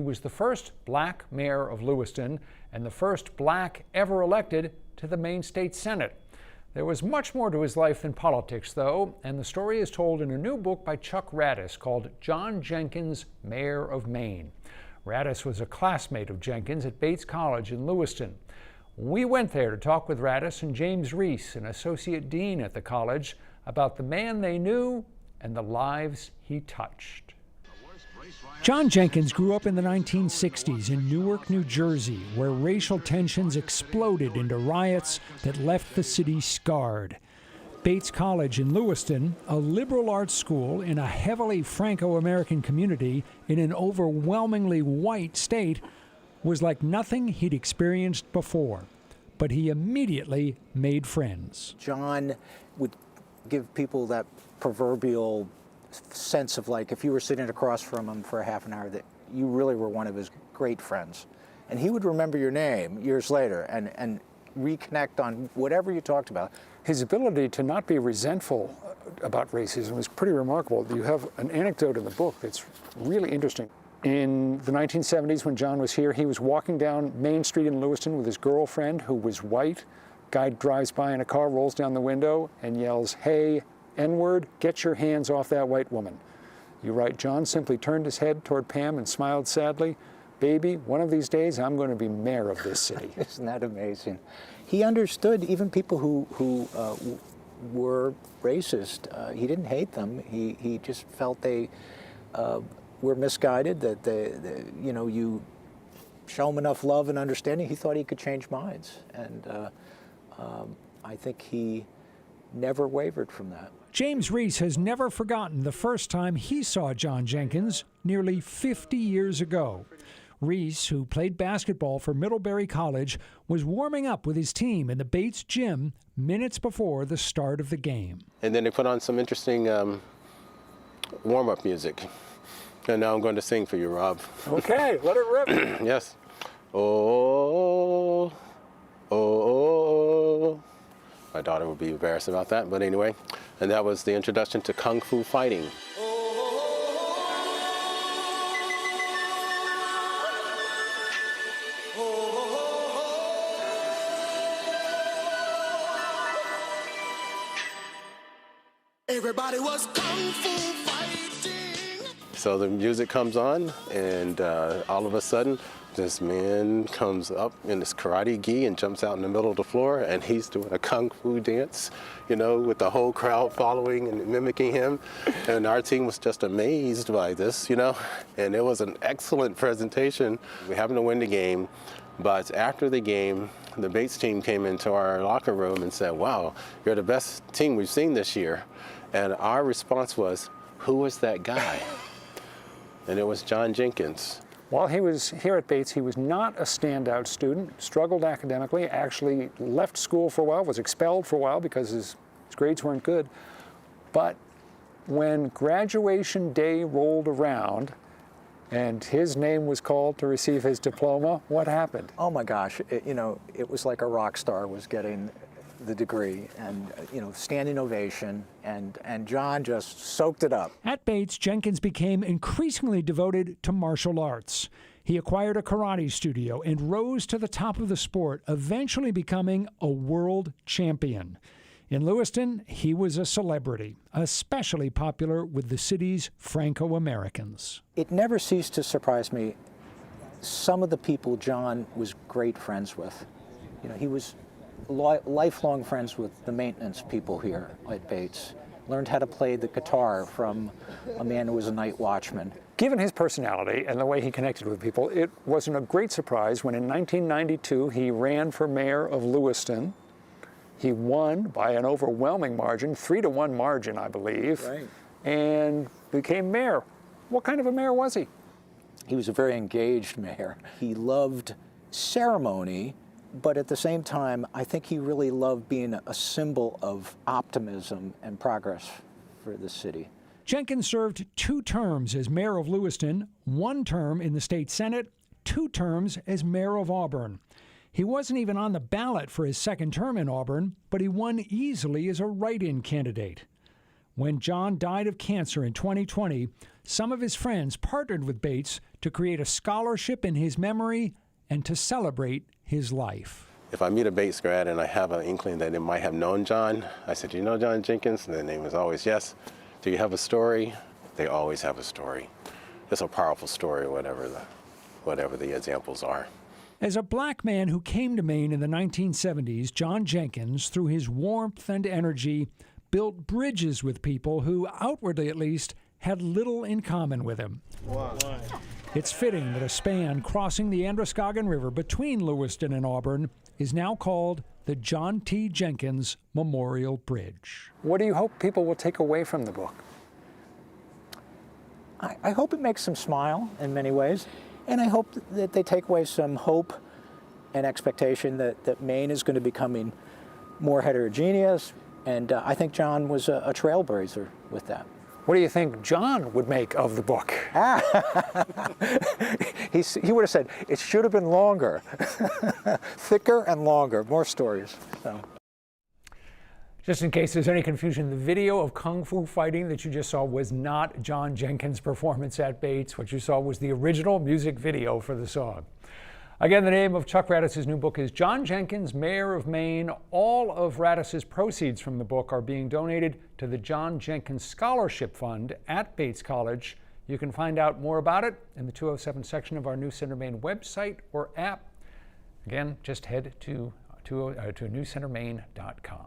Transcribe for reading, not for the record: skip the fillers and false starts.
He was the first black mayor of Lewiston and the first black ever elected to the Maine State Senate. There was much more to his life than politics, though, and the story is told in a new book by Chuck Raddus called John Jenkins, Mayor of Maine. Raddus was a classmate of Jenkins at Bates College in Lewiston. We went there to talk with Raddus and James Reese, an associate dean at the college, about the man they knew and the lives he touched. John Jenkins grew up in the 1960s in Newark, New Jersey, where racial tensions exploded into riots that left the city scarred. Bates College in Lewiston, a liberal arts school in a heavily Franco-American community in an overwhelmingly white state, was like nothing he'd experienced before. But he immediately made friends. John would give people that proverbial sense of, like, if you were sitting across from him for a half an hour, that you really were one of his great friends. And he would remember your name years later and reconnect on whatever you talked about. His ability to not be resentful about racism is pretty remarkable. You have an anecdote in the book that's really interesting. In the 1970s, when John was here, he was walking down Main Street in Lewiston with his girlfriend, who was white. Guy drives by in a car, rolls down the window, and yells, "Hey, N-word, get your hands off that white woman." You write, John simply turned his head toward Pam and smiled sadly. "Baby, one of these days I'm going to be mayor of this city." Isn't that amazing? He understood even people who were racist. He didn't hate them. He just felt they were misguided, that you show him enough love and understanding, he thought he could change minds. And I think he never wavered from that. James Reese has never forgotten the first time he saw John Jenkins nearly 50 years ago. Reese, who played basketball for Middlebury College, was warming up with his team in the Bates gym minutes before the start of the game. And then they put on some interesting warm-up music. And now I'm going to sing for you, Rob. Okay, let it rip. Yes. Oh, oh, oh. My daughter would be embarrassed about that, but anyway. And that was the introduction to Kung Fu fighting. Everybody was Kung Fu fighting. So the music comes on, and all of a sudden, this man comes up in his karate gi and jumps out in the middle of the floor, and he's doing a kung fu dance, with the whole crowd following and mimicking him. And our team was just amazed by this, and it was an excellent presentation. We happened to win the game, but after the game, the Bates team came into our locker room and said, "Wow, you're the best team we've seen this year." And our response was, "Who was that guy?" And it was John Jenkins. While he was here at Bates, he was not a standout student, struggled academically, actually left school for a while, was expelled for a while because his grades weren't good. But when graduation day rolled around and his name was called to receive his diploma, what happened? Oh my gosh, it was like a rock star was getting the degree, and standing ovation, and John just soaked it up. At Bates, Jenkins became increasingly devoted to martial arts. He acquired a karate studio and rose to the top of the sport, eventually becoming a world champion. In Lewiston, he was a celebrity, especially popular with the city's Franco-Americans. It never ceased to surprise me, some of the people John was great friends with. He was lifelong friends with the maintenance people here at Bates. Learned how to play the guitar from a man who was a night watchman. Given his personality and the way he connected with people, it wasn't a great surprise when in 1992 he ran for mayor of Lewiston. He won by an overwhelming margin, 3-1 margin, I believe, right, and became mayor. What kind of a mayor was he? He was a very engaged mayor. He loved ceremony, but at the same time, I think he really loved being a symbol of optimism and progress for the city. Jenkins served 2 terms as mayor of Lewiston, 1 term in the state Senate, 2 terms as mayor of Auburn. He wasn't even on the ballot for his 2nd term in Auburn, but he won easily as a write-in candidate. When John died of cancer in 2020, some of his friends partnered with Bates to create a scholarship in his memory and to celebrate his life. If I meet a Bates grad and I have an inkling that they might have known John, I said, "Do you know John Jenkins?" And the name is always yes. "Do you have a story?" They always have a story. It's a powerful story, whatever the examples are. As a black man who came to Maine in the 1970s, John Jenkins, through his warmth and energy, built bridges with people who, outwardly at least, had little in common with him. It's fitting that a span crossing the Androscoggin River between Lewiston and Auburn is now called the John T. Jenkins Memorial Bridge. What do you hope people will take away from the book? I hope it makes them smile in many ways, and I hope that they take away some hope and expectation that Maine is going to be becoming more heterogeneous, and I think John was a trailblazer with that. What do you think John would make of the book? He would have said, it should have been longer, thicker and longer, more stories. So. Just in case there's any confusion, the video of kung fu fighting that you just saw was not John Jenkins' performance at Bates. What you saw was the original music video for the song. Again, the name of Chuck Radis's new book is John Jenkins, Mayor of Maine. All of Radis's proceeds from the book are being donated to the John Jenkins Scholarship Fund at Bates College. You can find out more about it in the 207 section of our New Center Maine website or app. Again, just head to newcentermaine.com.